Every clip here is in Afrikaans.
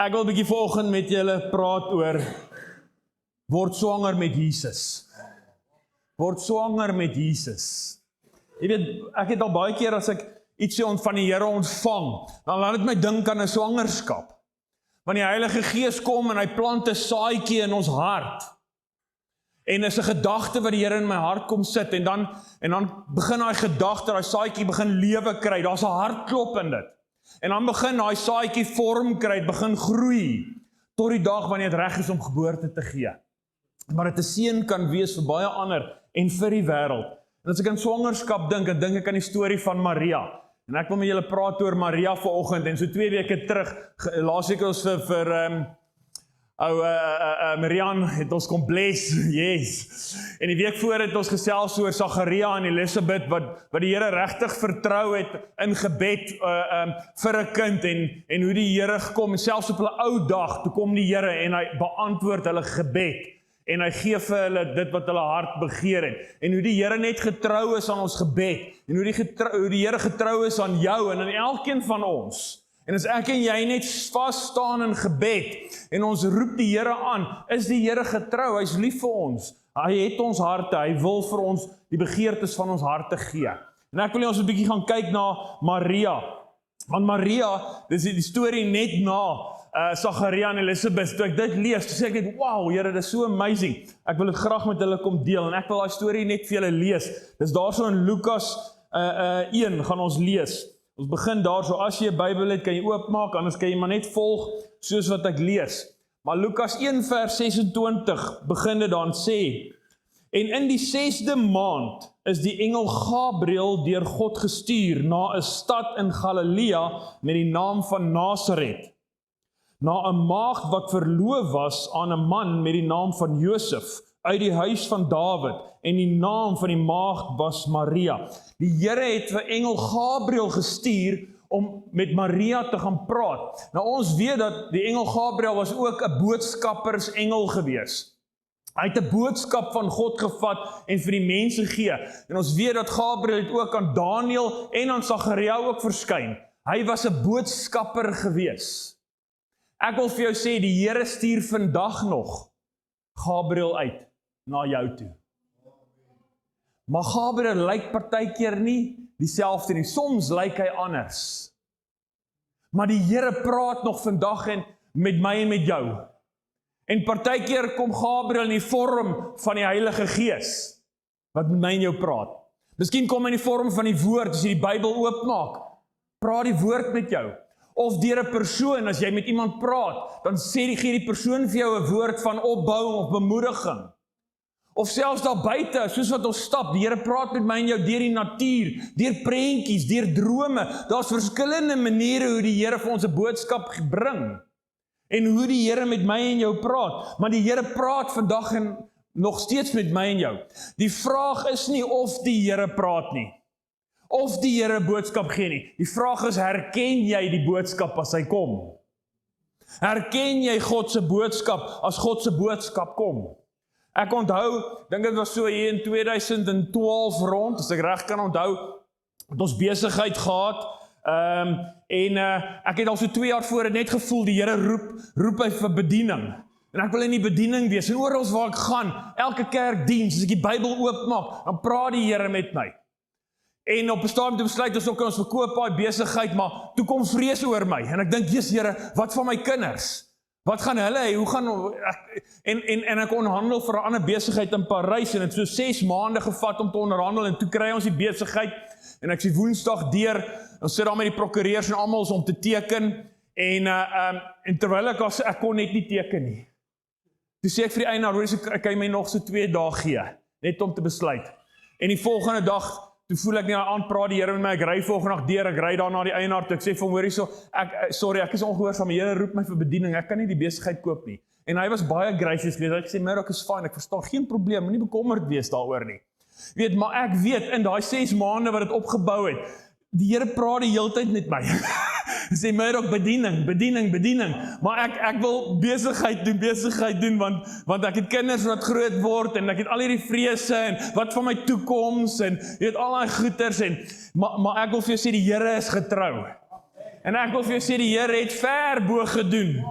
Ek wil 'n bietjie vanoggend met julle praat oor word swanger met Jesus. Word swanger met Jesus. Jy weet, ek het al baie keer as ek ietsie van die Here ontvang, dan laat dit my dink aan 'n swangerskap. Want die Heilige Gees kom en hy plant 'n saadjie in ons hart. En is 'n gedagte wat die Here in my hart kom sit en dan begin daai gedagte, daai saadjie begin lewe kry. Daar's 'n hartklop in dit. En dan begin daai saadjie vorm kry, begin groei tot die dag wanneer dit reg is om geboorte te gee. Maar dit 'n seën kan wees vir baie ander en vir die wêreld. En as ek aan swangerskap dink, dan dink ek aan die storie van Maria. En ek wil met julle praat oor Maria vanoggend en so 2 weke terug, laasweek ons vir Marian het ons kom bless, yes. En die week voor het ons gesels oor Sagaria en Elisabeth wat die Here regtig vertrou het in gebed vir 'n kind en hoe die Here gekom en selfs op hulle ou dag toe kom die Here en hy beantwoord hulle gebed en hy gee vir hulle dit wat hulle hart begeer het en hoe die Here net getrou is aan ons gebed en hoe die Here getrou is aan jou en aan elkeen van ons. En as ek en jy net vas staan in gebed en ons roep die Here aan, is die Here getrou, hy's lief vir ons. Hy het ons harte, hy wil vir ons die begeertes van ons harte gee. En ek wil ons 'n bietjie gaan kyk na Maria. Want Maria, dis die storie net na Sagaria en Elisabeth. Toe ek dit lees, toe sê ek net, wow, Here, dis so amazing. Ek wil dit graag met hulle kom deel en ek wil daai storie net vir julle lees. Dis daarso in Lukas 1 gaan ons lees. Ons begin daar, so as jy 'n Bybel het, kan jy oopmaak, anders kan jy maar net volg, soos wat ek lees. Maar Lukas 1 vers 26 begin dit dan sê, en in die 6de maand is die engel Gabriël deur God gestuur na 'n stad in Galilea met die naam van Nasaret, na 'n maagd wat verloof was aan 'n man met die naam van Josef, uit die huis van Dawid, en die naam van die maagd was Maria. Die Here het vir engel Gabriël gestuur om met Maria te gaan praat. Nou ons weet dat die engel Gabriël was ook 'n boodskappersengel gewees. Hy het 'n boodskap van God gevat en vir die mense gee. En ons weet dat Gabriël het ook aan Daniël en aan Sagaria ook verskyn. Hy was 'n boodskapper gewees. Ek wil vir jou sê, die Here stuur vandag nog Gabriël uit na jou toe. Maar Gabriël lyk partykeer nie dieselfde nie. Soms lyk hy anders. Maar die Here praat nog vandag en met my en met jou. En partykeer kom Gabriël in die vorm van die Heilige Gees wat met my en jou praat. Miskien kom hy in die vorm van die woord as jy die Bybel oopmaak. Praat die woord met jou. Of deur 'n persoon, as jy met iemand praat, dan gee die persoon vir jou 'n woord van opbouing of bemoediging. Of selfs daar buite, soos wat ons stap, die Here praat met my en jou deur die natuur, deur prentjies, deur drome. Daar's verskillende maniere hoe die Here vir ons 'n boodskap bring. En hoe die Here met my en jou praat. Maar die Here praat vandag en nog steeds met my en jou. Die vraag is nie of die Here praat nie. Of die Here boodskap gee nie. Die vraag is, herken jy die boodskap as hy kom? Herken jy God se boodskap as God se boodskap kom? Ek onthou, dink dit was so hier in 2012 rond, as ek reg kan onthou, het ons besigheid gehad, ek het al so 2 jaar voor het net gevoel, die Here roep hy vir bediening. En ek wil in die bediening wees, en oral waar ek gaan, elke kerkdiens, as ek die Bybel oopmaak, dan praat die Here met my. En op 'n stadium toe besluit ons verkoop daai besigheid, maar toe kom vrees oor my. En ek dink, Jesus Here, wat van my kinders? Wat gaan hulle hê? Hoe gaan en ek onderhandel vir 'n ander besigheid in Parys en het so 6 maande gevat om te onderhandel en toe kry ons die besigheid en ek sien Woensdag deur, ons sit daar met die prokureurs en almal om te teken en terwyl ek kon net nie teken nie. Toe sê ek vir die eienaar, hoor, ek kan my nog so 2 dae gee, net om te besluit. En die volgende dag toe voel ek nie aan praat die Here met my, ek ry volgende dag deur, ek ry daar na die eienaar toe, ek sê vir hom, hoor hierso, ek is ongehoorsaam, die Here roep my vir bediening, ek kan nie die besigheid koop nie. En hy was baie gracious geweest, hy sê, Mark is fine, ek verstaan, geen probleem, moenie bekommerd wees daaroor nie. Weet, maar ek weet, in daai 6 maande wat dit opgebou het, die Here praat die hele tyd met my. Hy sê, Mark, bediening, maar ek wil besigheid doen, want ek het kinders wat groot word, en ek het al hierdie vrese, en wat van my toekoms, en jy weet, al die goeders, maar ek wil vir jou sê, die Here is getrou. En ek wil vir jou sê, die Here het ver bo gedoen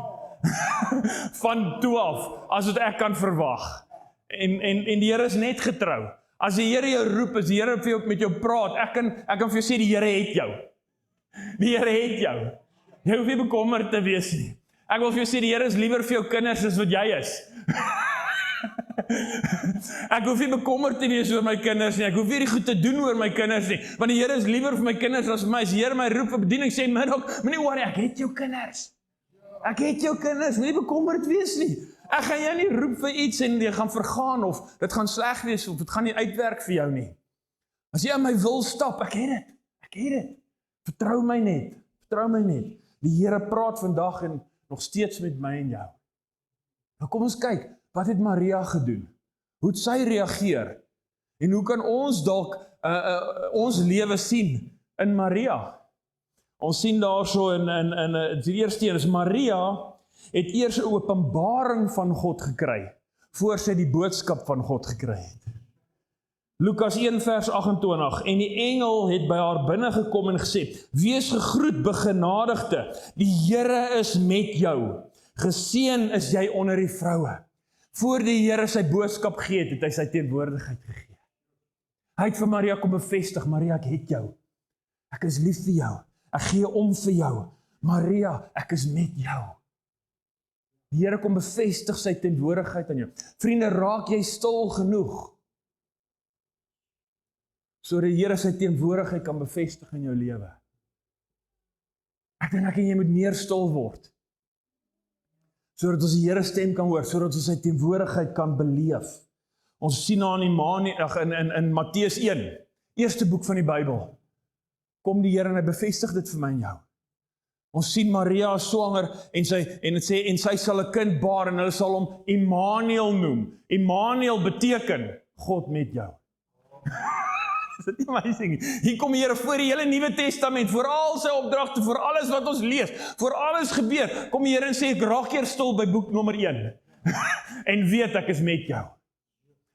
van toe af, as wat ek kan verwag. En die Here is net getrou. As die Here jou roep, as die Here met jou praat, ek kan vir jou sê, die Here het jou. Die Here het jou. Jy hoef nie bekommerd te wees nie. Ek wil vir jou sê, die Here is liewer vir jou kinders as wat jy is. Ek hoef nie bekommerd te wees oor my kinders nie, ek hoef nie die goed te doen oor my kinders nie, want die Here is liewer vir my kinders as vir my. As die Here my roep vir bediening, sê middag, moenie worry, ek het jou kinders. Ek het jou kinders, moenie bekommerd wees nie. Ek gaan jou nie roep vir iets en jy gaan vergaan, of dit gaan sleg wees, of dit gaan nie uitwerk vir jou nie. As jy aan my wil stap, ek het dit. Vertrou my net. Die Here praat vandag en nog steeds met my en jou. Nou kom ons kyk, wat het Maria gedoen? Hoe het sy reageer? En hoe kan ons dalk ons lewe sien in Maria? Ons sien daarso in die eerste een is Maria het eers 'n openbaring van God gekry, voor sy die boodskap van God gekry het. Lukas 1 vers 28, en die engel het by haar binne gekom en gesê, wees gegroet, begenadigde, die Here is met jou, geseën is jy onder die vroue. Voor die Here sy boodskap gee het hy sy teenwoordigheid gegee. Hy het vir Maria kom bevestig, Maria, ek het jou, ek is lief vir jou, ek gee om vir jou, Maria, ek is met jou. Die Here kom bevestig sy teenwoordigheid aan jou. Vriende, raak jy stil genoeg, sodat die Here sy teenwoordigheid kan bevestig in jou lewe. Ek dink ek en jy moet meer stil word, sodat ons die Here stem kan hoor, sodat ons sy teenwoordigheid kan beleef. Ons sien aan in Matteus 1, eerste boek van die Bybel, kom die Here en hy bevestig dit vir my en jou. Ons sien Maria is swanger en sy sal 'n kind baar en hulle sal hom Immanuel noem. Immanuel beteken God met jou. Is dit nie amazing? Hier kom die Here voor die hele Nuwe Testament, voor al sy opdragte, voor alles wat ons lees, voor alles gebeur, kom die Here en sê, ek raak eers stil by boek nommer 1, en weet ek is met jou.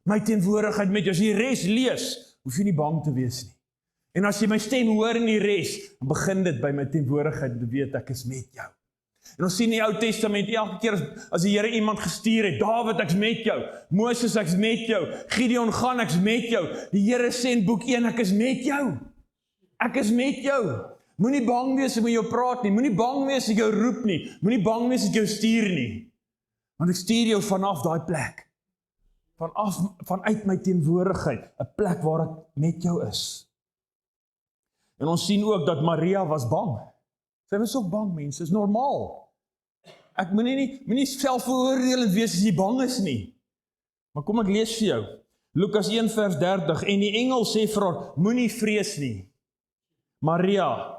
My teenwoordigheid met jou, as jy res lees, hoef jy nie bang te wees nie. En as jy my stem hoor in die res, dan begin dit by my teenwoordigheid, te weet ek is met jou. En ons sien in die Ou Testament, elke keer as die Here iemand gestuur het, Dawid, ek is met jou, Moses, ek is met jou, Gideon gaan, ek is met jou, die Here sê in boek 1, ek is met jou, ek is met jou, moenie bang wees as ek met jou praat nie, moenie bang wees as ek jou roep nie, moenie bang wees as ek jou stuur nie, want ek stuur jou vanaf daai plek, vanuit my teenwoordigheid, 'n plek waar ek met jou is. En ons sien ook dat Maria was bang. Sy was ook bang, mense, is normaal. Ek moenie selfveroordelend wees as jy bang is nie. Maar kom ek lees vir jou. Lukas 1 vers 30, en die engel sê vir haar, moenie vrees nie, Maria,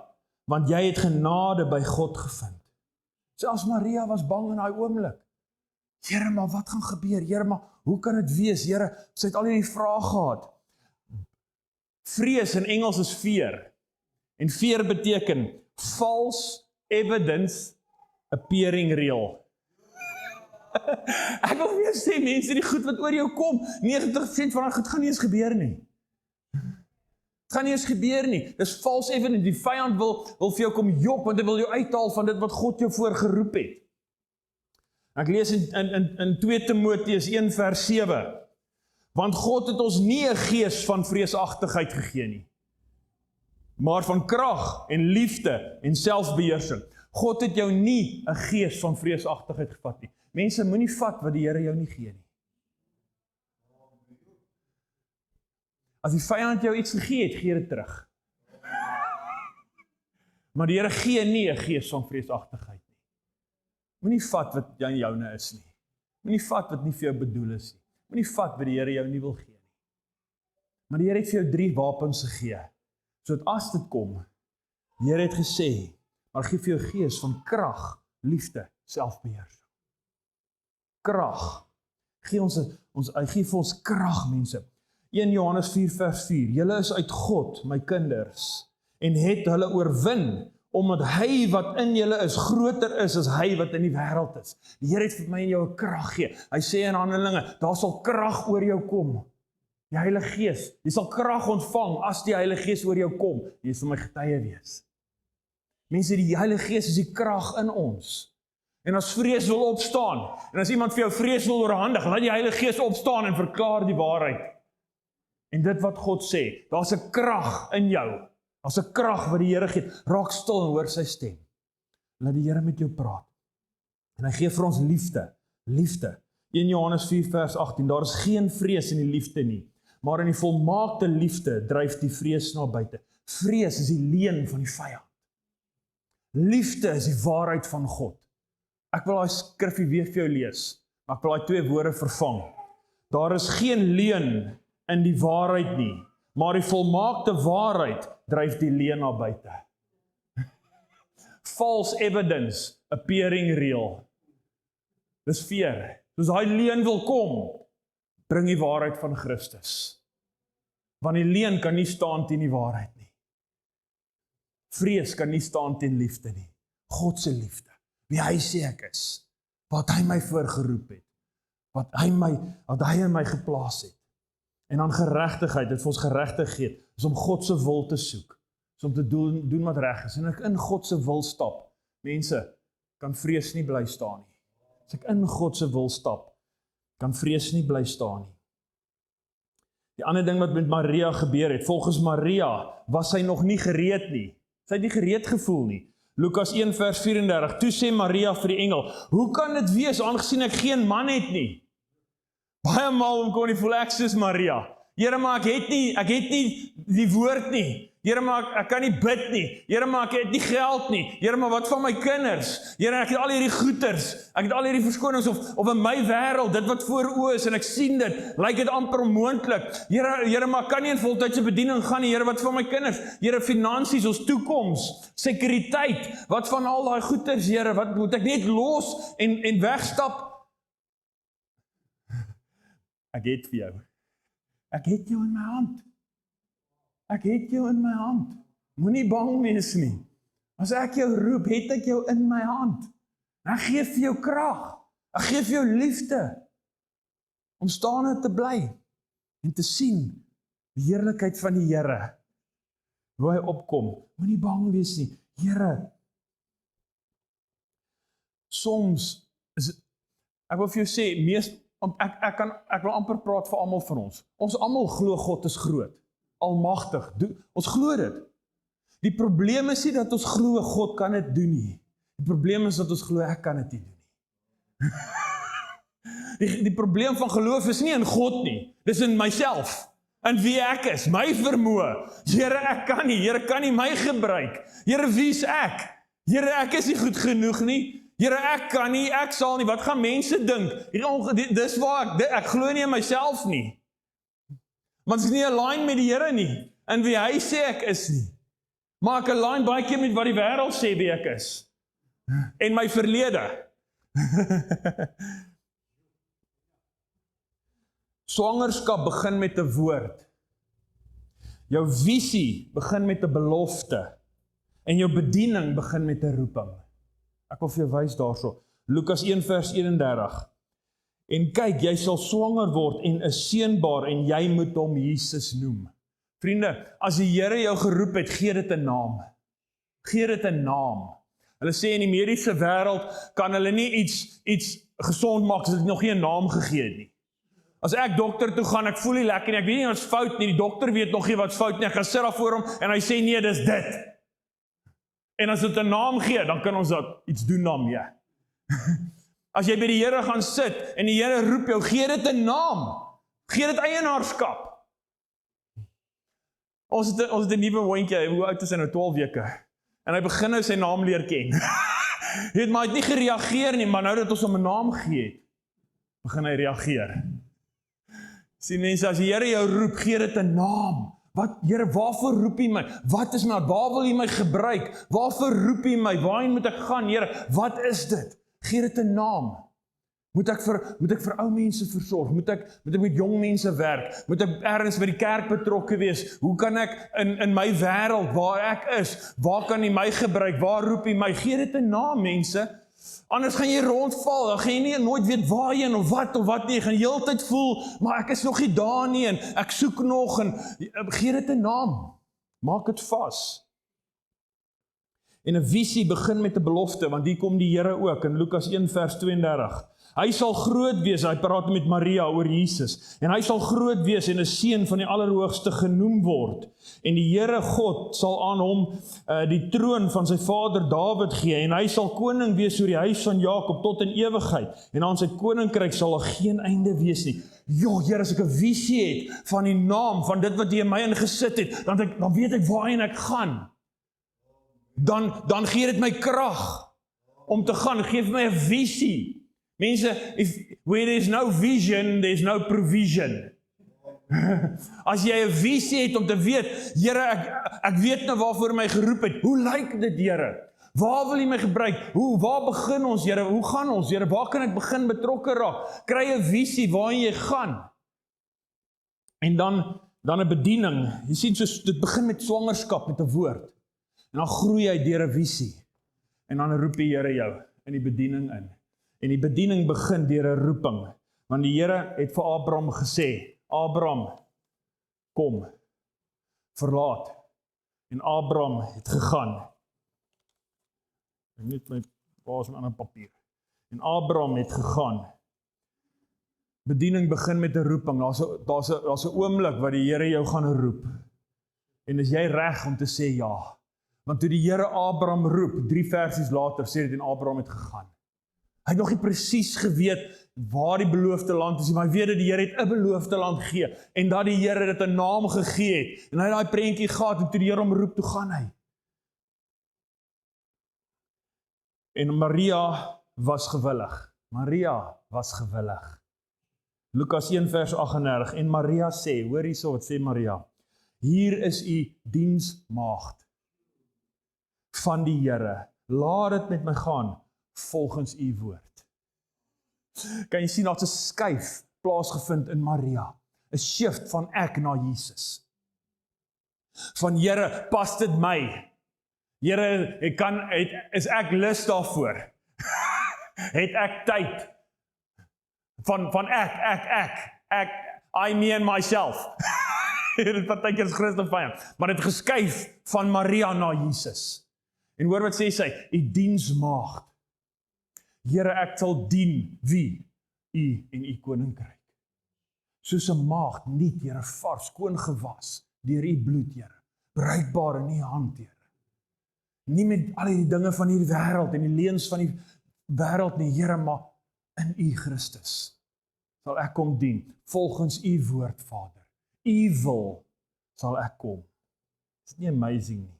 want jy het genade by God gevind. Selfs Maria was bang in daai oomblik. Here, maar wat gaan gebeur? Here, maar hoe kan dit wees? Here, sy het al hierdie vrae gehad. Vrees in Engels is fear. En fear beteken false evidence appearing real. Ek wil weer sê, mense, die goed wat oor jou kom, 90% van die goed gaan nie eens gebeur nie. Het gaan nie eens gebeur nie. Dis false evidence. Die vyand wil vir jou kom jok, want hy wil jou uithaal van dit wat God jou voor geroep het. Ek lees in 2 Timoteus 1 vers 7, want God het ons nie 'n gees van vreesagtigheid gegee nie, maar van krag en liefde en selfbeheersing. God het jou nie 'n gees van vreesagtigheid gevat nie. Mense, moenie vat wat die Here jou nie gee nie. As die vyand jou iets gegee het, gee dit terug. Maar die Here gee nie 'n gees van vreesagtigheid nie. Moenie vat wat joune is nie. Moenie vat wat nie vir jou bedoel is nie. Moenie vat wat die Here jou nie wil gee nie. Maar die Here het vir jou 3 wapens gegee. Sodat as dit kom, die Here het gesê, maar gee vir jou gees van krag, liefde, selfbeheersing. Krag. Hy gee vir ons krag, mense. 1 Johannes 4 vers 4. Julle is uit God, my kinders, en het hulle oorwin, omdat hy wat in julle is, groter is as hy wat in die wêreld is. Die Here het vir my en jou 'n krag gee. Hy sê in Handelinge, daar sal krag oor jou kom. Die Heilige Gees, jy sal krag ontvang as die Heilige Gees oor jou kom. Jy sal my getuie wees. Mense, die Heilige Gees is die krag in ons. En as vrees wil opstaan, en as iemand vir jou vrees wil oorhandig, laat die Heilige Gees opstaan en verklaar die waarheid. En dit wat God sê, daar's 'n krag in jou, daar's 'n krag wat die Here gee, raak stil en hoor sy stem. Laat die Here met jou praat. En hy gee vir ons liefde. 1 Johannes 4 vers 18, daar is geen vrees in die liefde nie, maar in die volmaakte liefde dryf die vrees na buite. Vrees is die leuen van die vyand. Liefde is die waarheid van God. Ek wil daai skrifgie weer vir jou lees, maar ek wil daai 2 woorde vervang. Daar is geen leuen in die waarheid nie, maar die volmaakte waarheid dryf die leuen na buite. False evidence appearing real. Dis fear. Soos daai leuen wil kom, bring die waarheid van Christus. Want die leuen kan nie staan teen die waarheid nie. Vrees kan nie staan teen liefde nie. God se liefde. Wie hy sê ek is. Wat hy my voorgeroep het. Wat hy in my geplaas het. En dan geregtigheid, dit vir ons geregtigheid, is om God se wil te soek. Is om te doen wat reg is. En ek in God se wil stap. Mense, kan vrees nie bly staan nie. As ek in God se wil stap, kan vrees nie bly staan nie. Die ander ding wat met Maria gebeur het, volgens Maria was sy nog nie gereed nie. Sy het nie gereed gevoel nie. Lukas 1 vers 34, toe sê Maria vir die engel, hoe kan dit wees, aangesien ek geen man het nie? Baie maal kon nie voel ek soos Maria. Here, maar ek het nie die woord nie. Here, maar ek kan nie bid nie. Here, maar ek het nie geld nie. Here, maar wat van my kinders? Here, ek het al hierdie goeders. Ek het al hierdie verskonings of in my wêreld, dit wat voor oë is en ek sien dit, lyk dit amper onmoontlik. Here, maar ek kan nie in voltydse bediening gaan nie. Here, wat van my kinders? Here, finansies, ons toekoms, sekuriteit. Wat van al daai goeders, Here? Wat moet ek net los en wegstap? Ek het vir jou. Ek het jou in my hand. Ek het jou in my hand. Moenie bang wees nie. As ek jou roep, het ek jou in my hand. Ek gee vir jou krag. Ek gee vir jou liefde. Om staande te bly. En te sien die heerlikheid van die Here. Hoe hy opkom. Moenie bang wees nie. Here. Soms is, ek wil vir jou sê, ek wil amper praat vir almal van ons. Ons almal glo God is groot. Almagtig. Ons glo dit. Die probleem is nie dat ons glo God kan dit doen nie. Die probleem is dat ons glo ek kan dit nie doen nie. Die probleem van geloof is nie in God nie. Dis in myself. In wie ek is. My vermoë. Here, ek kan nie. Here, kan nie my gebruik. Here, wie is ek? Here, ek is nie goed genoeg nie. Here, ek kan nie, ek sal nie. Wat gaan mense dink? Dis waar ek glo nie in myself nie. Want ek is nie align met die Here nie, in wie hy sê ek is nie. Maar ek align baie keer met wat die wêreld sê wie ek is. En my verlede. Swangerskap begin met 'n woord. Jou visie begin met 'n belofte. En jou bediening begin met 'n roeping. Ek wil vir jou wys daarso. Lukas 1 vers 31. En kyk, jy sal swanger word en 'n seun baar en jy moet hom Jesus noem. Vriende, as die Here jou geroep het, gee dit 'n naam. Gee dit 'n naam. Hulle sê in die mediese wêreld kan hulle nie iets gesond maak as dit nog nie 'n naam gegee het nie. As ek dokter toe gaan, ek voel nie lekker nie, ek weet nie wat's fout nie, die dokter weet nog nie wat's fout nie, ek gaan sit daar voor hom en hy sê nee, dis dit. En as dit 'n naam gee, dan kan ons dat iets doen daarmee. As jy by die Here gaan sit en die Here roep jou, gee dit 'n naam. Gee dit eienaarskap. Ons het 'n nuwe hondjie, hoe oud is hy nou? 12 weke. En hy begin nou sy naam leer ken. Jy weet, maar hy het nie gereageer nie, maar nou dat ons hom 'n naam gee het, begin hy reageer. Sien mense, as die Here jou roep, gee dit 'n naam. Wat, Here, waarvoor roep U my? Wat is my? Waar wil U my gebruik? Waarvoor roep U my? Waarheen moet ek gaan, Here? Wat is dit? Gee dit 'n naam. Moet ek vir ou mense versorg? Moet ek met jong mense werk? Moet ek ergens by die kerk betrokke wees? Hoe kan ek in my wêreld waar ek is, waar kan U my gebruik? Waar roep U my? Gee dit 'n naam, mense. Anders gaan jy rondval, dan gaan jy nie nooit weet waarheen of wat nie. Jy gaan heeltyd voel, maar ek is nog nie daar nie en ek soek nog en gee dit 'n naam. Maak dit vas. En 'n visie begin met 'n belofte, want hier kom die Here ook in Lukas 1 vers 32. Hy sal groot wees, hy praat met Maria oor Jesus, en hy sal groot wees en 'n seun van die Allerhoogste genoem word. En die Here God sal aan hom die troon van sy vader Dawid gee, en hy sal koning wees oor die huis van Jakob tot in ewigheid, en aan sy koninkryk sal daar geen einde wees nie. Jo, Here, as ek 'n visie het van die naam, van dit wat jy in my ingesit het, dan weet ek waarheen ek gaan. Dan gee dit my krag om te gaan, geef my 'n visie. Mense, where there is no vision, there is no provision. As jy 'n visie het om te weet, Here, ek weet nou waarvoor my geroep het. Hoe lyk dit, Here? Waar wil jy my gebruik? Waar begin ons, Here? Hoe gaan ons, Here? Waar kan ek begin betrokke raak? Kry 'n visie waarheen jy gaan. En dan 'n bediening. Jy sien, dit begin met swangerskap, met 'n woord. En dan groei hy deur 'n visie. En dan roep die Here jou in die bediening in. En die bediening begin deur 'n roeping. Want die Here het vir Abraham gesê, Abraham, kom, verlaat. En Abraham het gegaan. Ek net my paas 'n ander papier. En Abraham het gegaan. Bediening begin met 'n roeping. Daar's 'n oomblik wat die Here jou gaan roep. En is jy reg om te sê ja? Want toe die Here Abraham roep, 3 versies later, sê dit en Abraham het gegaan. Hy het nog nie presies geweet waar die beloofde land is, maar hy weet dat die Here het 'n beloofde land gegee, en dat die Here dit 'n naam gegee het, en hy het daai prentjie gehad, en toe die Here hom roep, toe gaan hy. En Maria was gewillig. Maria was gewillig. Lukas 1 vers 38, en Maria sê, hoor hierso wat sê Maria, hier is u diensmaagd van die Here, laat dit met my gaan, volgens u woord. Kan jy sien, daar's 'n skuif plaasgevind in Maria, 'n shift van ek na Jesus. Van Here, pas dit my? Here, is ek lus daarvoor? Het ek tyd? Van ek, I, me and myself. Dit partykeer is Christus vyand, maar dit geskuif van Maria na Jesus. En hoor wat sê sy, u diensmaagd. Here, ek sal dien wie? U en u koninkryk. Soos 'n maagd niet, Here, vars, skoon gewas deur u bloed, Here. Bruikbaar in u hand, Here. Nie met al die dinge van hierdie wêreld en die leuns van die wêreld nie, Here, maar in u Christus sal ek kom dien, volgens u woord, Vader. U wil sal ek kom. Is dit nie amazing nie?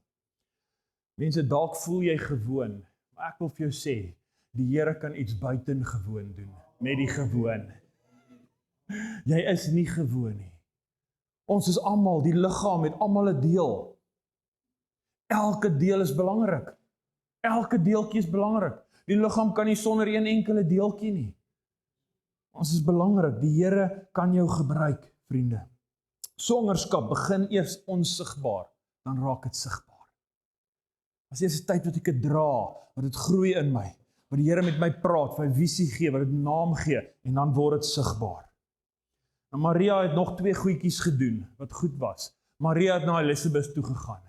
Mense, dalk voel jy gewoon, maar ek wil vir jou sê, die Here kan iets buitengewoon doen, met die gewoon. Jy is nie gewoon nie. Ons is almal, die liggaam het almal 'n deel. Elke deel is belangrik. Elke deeltjie is belangrik. Die liggaam kan nie sonder een enkele deeltjie nie. Ons is belangrik, die Here kan jou gebruik, vriende. Swangerskap begin eers onsigbaar, dan raak dit sigbaar. As eers 'n tyd wat ek dit dra, wat dit groei in my, wat die Here met my praat, my visie gee, wat dit naam gee, en dan word dit sigbaar. En Maria het nog 2 goedjies gedoen, wat goed was. Maria het na Elisabeth toe gegaan.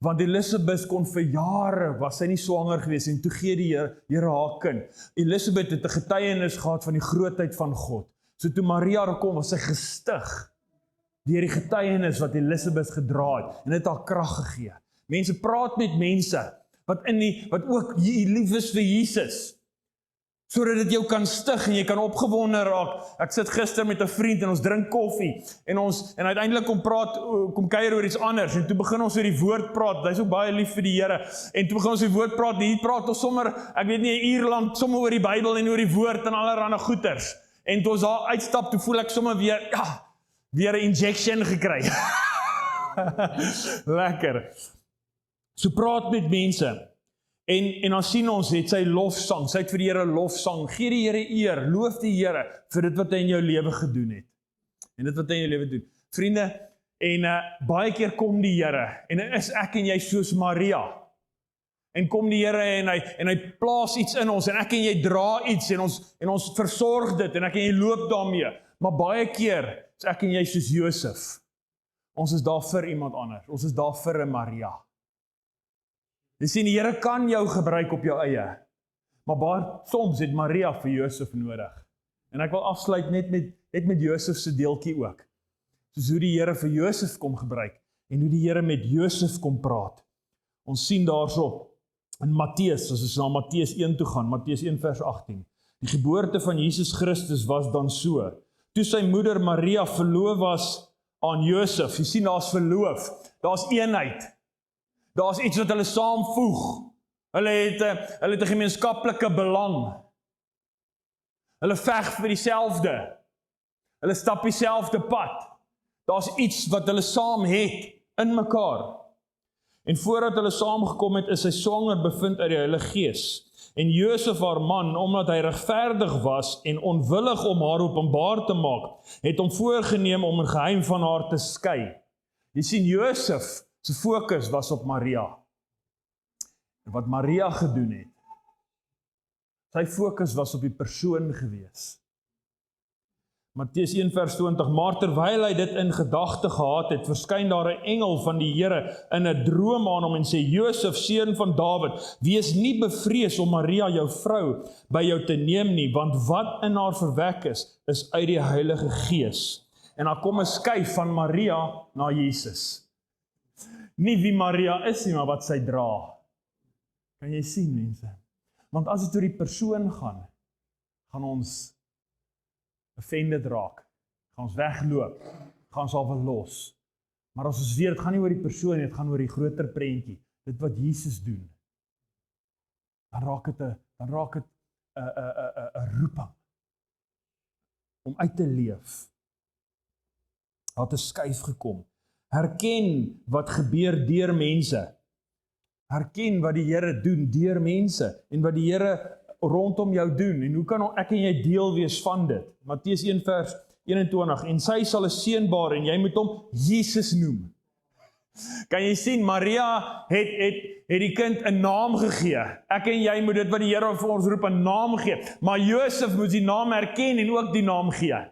Want Elisabeth kon vir jare, was sy nie swanger gewees, en toe gee die Here haar kind. Elisabeth het 'n getuienis gehad van die grootheid van God. So toe Maria daar kom, was sy gestig deur die getuienis wat Elisabeth gedra het, en het haar krag gegee. Mense, praat met mense, wat ook lief is vir Jesus, sodat dit jou kan stig, en jy kan opgewonde raak. Ek sit gister met 'n vriend, en ons drink koffie, en uiteindelik kom kuier oor iets anders, en toe begin ons oor die woord praat, hy's ook baie lief vir die Here, en toe begin ons oor die woord praat, en hier praat ons sommer, ek weet nie, 'n uur lank, sommer oor die Bybel, en oor die woord, en allerlei goeters, en toe ons daar uitstap, toe voel ek sommer weer 'n injection gekry. Lekker. So praat met mense, en dan sien ons, het sy lofsang, sy het vir die Here lofsang, gee die Here eer, loof die Here, vir dit wat hy in jou lewe gedoen het, en dit wat hy in jou lewe doen. Vriende, en baie keer kom die Here, en is ek en jy soos Maria, en kom die Here, en hy plaas iets in ons, en ek en jy dra iets, en ons versorg dit, en ek en jy loop daarmee, maar baie keer is ek en jy soos Josef, ons is daar vir iemand anders, ons is daar vir 'n Maria. Jy sien, die Here kan jou gebruik op jou eie. Maar soms het Maria vir Josef nodig. En ek wil afsluit net met Josef se deeltjie ook. Soos hoe die Here vir Josef kom gebruik, en hoe die Here met Josef kom praat. Ons sien daarso, in Matteus, as ons na Matteus 1 toe gaan, Matteus 1 vers 18, die geboorte van Jesus Christus was dan so, toe sy moeder Maria verloof was aan Josef, jy sien daar's verloof, daar's eenheid, daar's iets wat hulle saamvoeg, hulle het 'n gemeenskaplike belang, hulle veg vir dieselfde, hulle stap dieselfde pad, daar's iets wat hulle saam het, in mekaar. En voordat hulle saamgekom het, is sy swanger bevind uit die Heilige Gees. En Josef, haar man, omdat hy regverdig was en onwillig om haar openbaar te maak, het hom voorgenem om in geheim van haar te skei. Jy sien, Josef se fokus was op Maria. En wat Maria gedoen het, sy fokus was op die persoon gewees. Matteus 1 vers 20, maar terwyl hy dit in gedagte gehad het, verskyn daar 'n engel van die Here in 'n droom aan hom en sê, Josef, seun van Dawid, wees nie bevrees om Maria, jou vrou, by jou te neem nie, want wat in haar verwek is uit die Heilige Gees. En daar kom 'n skuif van Maria na Jesus. Nie wie Maria is nie, maar wat sy dra. Kan jy sien, mense? Want as dit oor die persoon gaan ons offended raak, gaan ons wegloop, gaan ons al los. Maar as ons weet, het gaan nie oor die persoon, het gaan oor die groter prentjie, dit wat Jesus doen, dan raak het 'n roeping, om uit te leef. Daar het 'n skuif gekom. Herken wat gebeur deur mense. Herken wat die Here doen deur mense, en wat die Here rondom jou doen, en hoe kan ek en jy deel wees van dit? Matteus 1 vers 21, en sy sal 'n seun baar, en jy moet hom Jesus noem. Kan jy sien, Maria het die kind 'n naam gegee. Ek en jy moet dit wat die Here vir ons roep 'n naam gee, maar Josef moet die naam herken en ook die naam gee,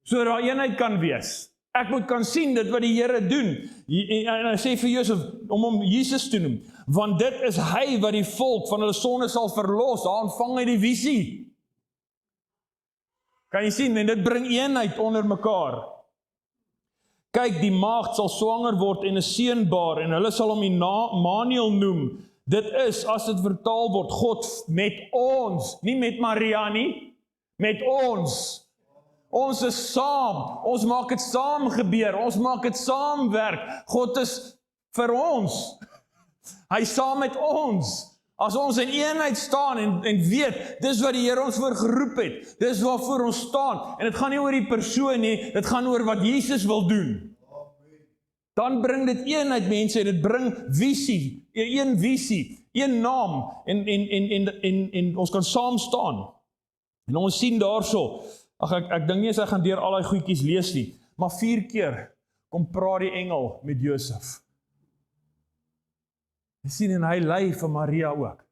sodat daar eenheid kan wees. Ek moet kan sien dit wat die Here doen. En hy sê vir Josef om hom Jesus te noem, want dit is hy wat die volk van hulle sonde sal verlos. Daar ontvang hy die visie. Kan jy sien, en dit bring eenheid onder mekaar. Kyk, die maagd sal swanger word en 'n seun baar, en hulle sal hom Immanuel noem. Dit is, as dit vertaal word, God met ons, nie met Maria nie, met ons. Ons is saam, ons maak dit saam gebeur, ons maak dit saam werk. God is vir ons, hy is saam met ons. As ons in eenheid staan en weet, dis wat die Here ons voor geroep het, dis waarvoor ons staan, en dit gaan nie oor die persoon nie, dit gaan oor wat Jesus wil doen. Dan bring dit eenheid, mense, en dit bring visie, een naam, en ons kan saam staan. En ons sien daarso, ek dink nie as ek gaan deur al die goedjies lees nie, maar 4 keer kom praat die engel met Josef. Jy sien, en hy lei vir Maria ook.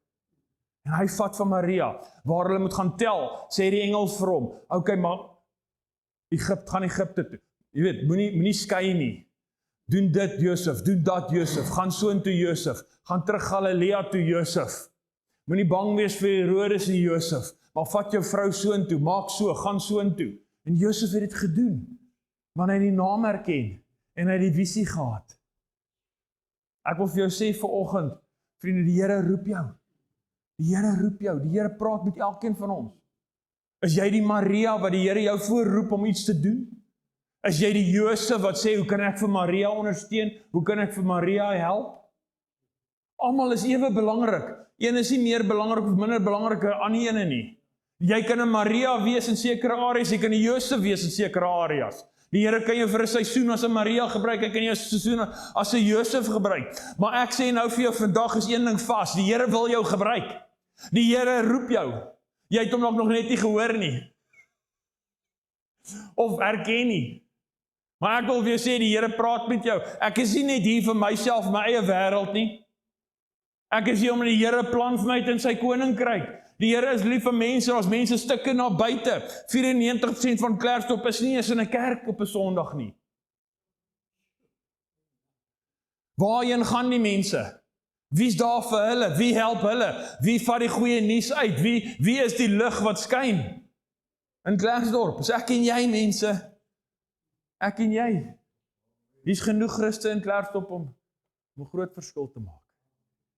En hy vat van Maria, waar hulle moet gaan tel, sê die engel vir hom, okay, maar gaan Egipte toe. Jy weet, moenie skei nie. Doen dit Josef, doen dat Josef, gaan soontoe Josef, gaan terug Galilea toe Josef. Moenie bang wees vir Herodes en Josef, maar vat jou vrou soontoe, maak so, gaan soontoe. En Josef het dit gedoen, want hy het die naam herken, en hy het die visie gehad. Ek wil vir jou sê vanoggend, vriende, die Here roep jou. Die Here roep jou, die Here praat met elkeen van ons. Is jy die Maria wat die Here jou voorroep om iets te doen? Is jy die Josef wat sê, hoe kan ek vir Maria ondersteun? Hoe kan ek vir Maria help? Almal is ewe belangrik. Een is nie meer belangrik of minder belangrik as ander ene nie. Jy kan 'n Maria wees in sekere areas, jy kan 'n Josef wees in sekere areas. Die Here kan jou vir 'n seisoen as 'n Maria gebruik, hy kan jou 'n seisoen as 'n Josef gebruik. Maar ek sê nou vir jou vandag is een ding vas, die Here wil jou gebruik. Die Here roep jou. Jy het hom nog net nie gehoor nie. Of herken nie. Maar ek wil vir jou sê, die Here praat met jou. Ek is nie net hier vir myself, my eie wêreld nie. Ek is hier om die Here plan vir my in sy koninkryk. Die Here is lief vir mense, as mense stikke na buite. 94% van Klerksdorp is nie eens in 'n kerk op 'n Sondag nie. Waarheen gaan die mense? Wie's daar vir hulle? Wie help hulle? Wie vat die goeie nuus uit? Wie is die lig wat skyn? In Klerksdorp, is ek en jy mense. Ek en jy. Hier's genoeg Christen in Klerksdorp om 'n groot verskil te maak.